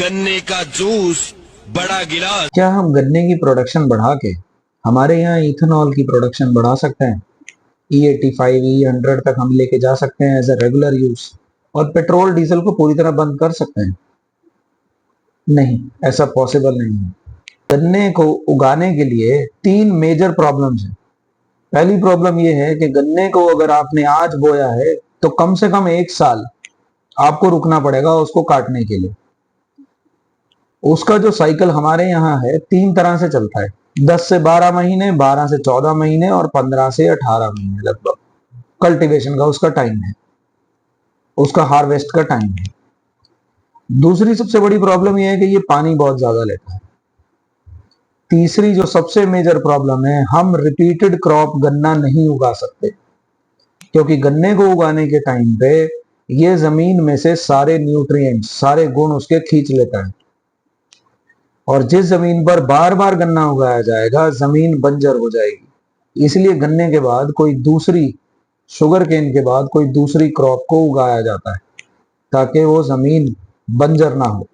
गन्ने का जूस बड़ा गिलास। क्या हम गन्ने की प्रोडक्शन बढ़ा के हमारे यहाँ इथेनॉल की प्रोडक्शन बढ़ा सकते हैं? E85 E100 तक हम लेके जा सकते हैं एज ए रेगुलर यूज, और पेट्रोल डीजल को पूरी तरह बंद कर सकते हैं? नहीं, ऐसा पॉसिबल नहीं है। गन्ने को उगाने के लिए तीन मेजर प्रॉब्लम्स हैं। पहली प्रॉब्लम यह है कि गन्ने को अगर आपने आज बोया है तो कम से कम 1 साल आपको रुकना पड़ेगा उसको काटने के लिए। उसका जो साइकिल हमारे यहाँ है 3 तरह से चलता है, 10 से 12 महीने, 12 से 14 महीने और 15 से 18 महीने लगभग कल्टीवेशन का उसका टाइम है, उसका हार्वेस्ट का टाइम है। दूसरी सबसे बड़ी प्रॉब्लम यह है कि ये पानी बहुत ज्यादा लेता है। तीसरी जो सबसे मेजर प्रॉब्लम है, हम रिपीटेड क्रॉप गन्ना नहीं उगा सकते, क्योंकि गन्ने को उगाने के टाइम पे ये जमीन में से सारे न्यूट्रिएंट्स, सारे गुण उसके खींच लेता है, और जिस जमीन पर बार बार गन्ना उगाया जाएगा जमीन बंजर हो जाएगी। इसलिए गन्ने के बाद कोई दूसरी, शुगर केन के बाद कोई दूसरी क्रॉप को उगाया जाता है ताकि वो जमीन बंजर ना हो।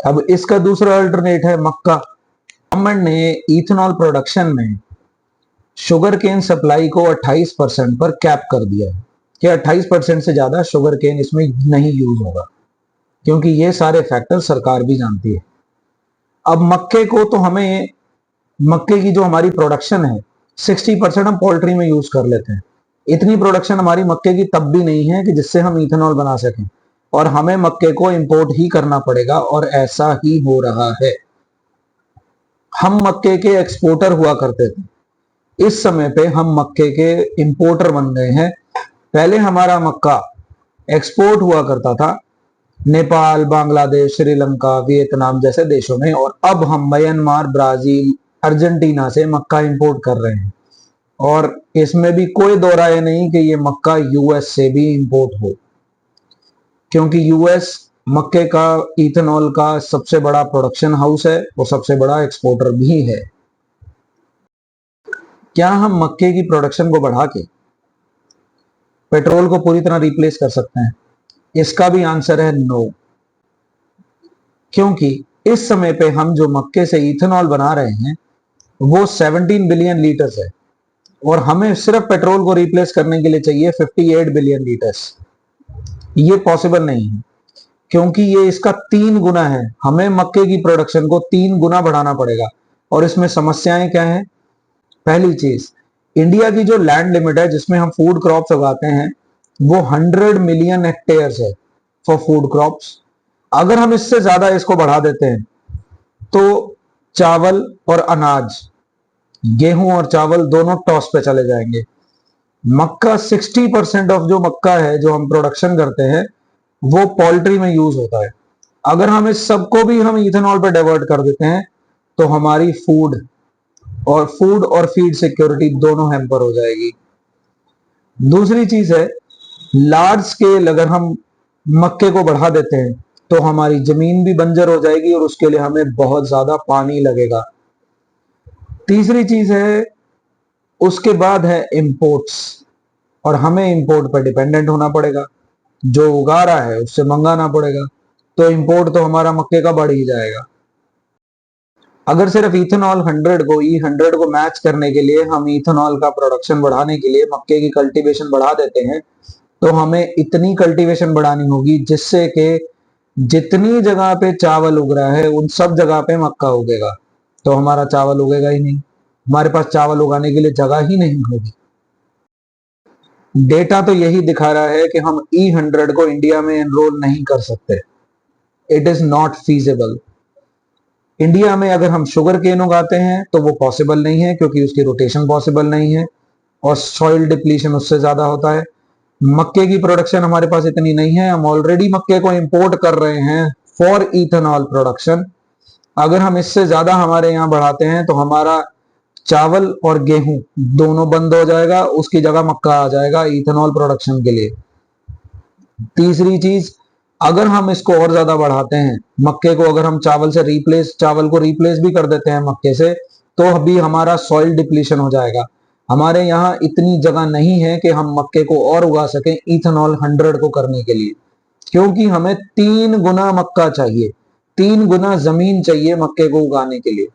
अब इसका दूसरा अल्टरनेट है मक्का। गवर्नमेंट ने इथेनॉल प्रोडक्शन में शुगर केन सप्लाई को 28% पर कैप कर दिया है कि 28% से ज्यादा शुगर केन इसमें नहीं यूज होगा, क्योंकि ये सारे फैक्टर सरकार भी जानती है। अब मक्के को तो हमें, मक्के की जो हमारी प्रोडक्शन है 60% हम पोल्ट्री में यूज कर लेते हैं। इतनी प्रोडक्शन हमारी मक्के की तब भी नहीं है कि जिससे हम इथेनॉल बना सकें, और हमें मक्के को इंपोर्ट ही करना पड़ेगा, और ऐसा ही हो रहा है। हम मक्के के एक्सपोर्टर हुआ करते थे, इस समय पे हम मक्के के इंपोर्टर बन गए हैं। पहले हमारा मक्का एक्सपोर्ट हुआ करता था नेपाल, बांग्लादेश, श्रीलंका, वियतनाम जैसे देशों में, और अब हम म्यांमार, ब्राजील, अर्जेंटीना से मक्का इंपोर्ट कर रहे हैं। और इसमें भी कोई दो राय नहीं कि ये मक्का यूएस से भी इंपोर्ट हो, क्योंकि यूएस मक्के का, इथेनॉल का सबसे बड़ा प्रोडक्शन हाउस है और सबसे बड़ा एक्सपोर्टर भी है। क्या हम मक्के की प्रोडक्शन को बढ़ा के पेट्रोल को पूरी तरह रिप्लेस कर सकते हैं? इसका भी आंसर है नो, क्योंकि इस समय पे हम जो मक्के से इथेनॉल बना रहे हैं वो 17 बिलियन लीटर्स है, और हमें सिर्फ पेट्रोल को रिप्लेस करने के लिए चाहिए 58 बिलियन लीटर्स। ये पॉसिबल नहीं है, क्योंकि ये इसका 3 गुना है। हमें मक्के की प्रोडक्शन को 3 गुना बढ़ाना पड़ेगा, और इसमें समस्याएं क्या है? पहली चीज, इंडिया की जो लैंड लिमिट है जिसमें हम फूड क्रॉप्स उगाते हैं वो 100 मिलियन हेक्टेयर्स है फॉर फूड क्रॉप्स। अगर हम इससे ज्यादा इसको बढ़ा देते हैं तो चावल और अनाज, गेहूं और चावल दोनों टॉस पे चले जाएंगे। मक्का 60% ऑफ जो मक्का है जो हम प्रोडक्शन करते हैं वो पोल्ट्री में यूज होता है। अगर हम इस सबको भी हम इथेनॉल पे डाइवर्ट कर देते हैं तो हमारी फूड और फीड सिक्योरिटी दोनों हैम्पर हो जाएगी। दूसरी चीज है, लार्ज स्केल अगर हम मक्के को बढ़ा देते हैं तो हमारी जमीन भी बंजर हो जाएगी, और उसके लिए हमें बहुत ज्यादा पानी लगेगा। तीसरी चीज है, उसके बाद है इंपोर्ट्स, और हमें इंपोर्ट पर डिपेंडेंट होना पड़ेगा। जो उगा रहा है उससे मंगाना पड़ेगा, तो इंपोर्ट तो हमारा मक्के का बढ़ ही जाएगा। अगर सिर्फ इथेनॉल 100 को E100 को मैच करने के लिए हम इथेनॉल का प्रोडक्शन बढ़ाने के लिए मक्के की कल्टीवेशन बढ़ा देते हैं, तो हमें इतनी कल्टीवेशन बढ़ानी होगी जिससे कि जितनी जगह पे चावल उग रहा है उन सब जगह पे मक्का उगेगा। तो हमारा चावल उगेगा ही नहीं, हमारे पास चावल उगाने के लिए जगह ही नहीं होगी। डेटा तो यही दिखा रहा है कि हम E100 को इंडिया में एनरोल नहीं कर सकते। It is not feasible. India में अगर हम शुगर केन उगाते हैं तो वो पॉसिबल नहीं है, क्योंकि उसकी रोटेशन पॉसिबल नहीं है और सॉइल डिप्लीशन उससे ज्यादा होता है। मक्के की प्रोडक्शन हमारे पास इतनी नहीं है, हम ऑलरेडी मक्के को इंपोर्ट कर रहे हैं फॉर इथेनॉल प्रोडक्शन। अगर हम इससे ज्यादा हमारे यहाँ बढ़ाते हैं तो हमारा चावल और गेहूं दोनों बंद हो जाएगा, उसकी जगह मक्का आ जाएगा इथेनॉल प्रोडक्शन के लिए। तीसरी चीज, अगर हम इसको और ज्यादा बढ़ाते हैं, मक्के को अगर हम चावल को रिप्लेस भी कर देते हैं मक्के से, तो अभी हमारा सॉइल डिप्लीशन हो जाएगा। हमारे यहाँ इतनी जगह नहीं है कि हम मक्के को और उगा सकें इथेनॉल 100 को करने के लिए, क्योंकि हमें 3 गुना मक्का चाहिए, 3 गुना जमीन चाहिए मक्के को उगाने के लिए।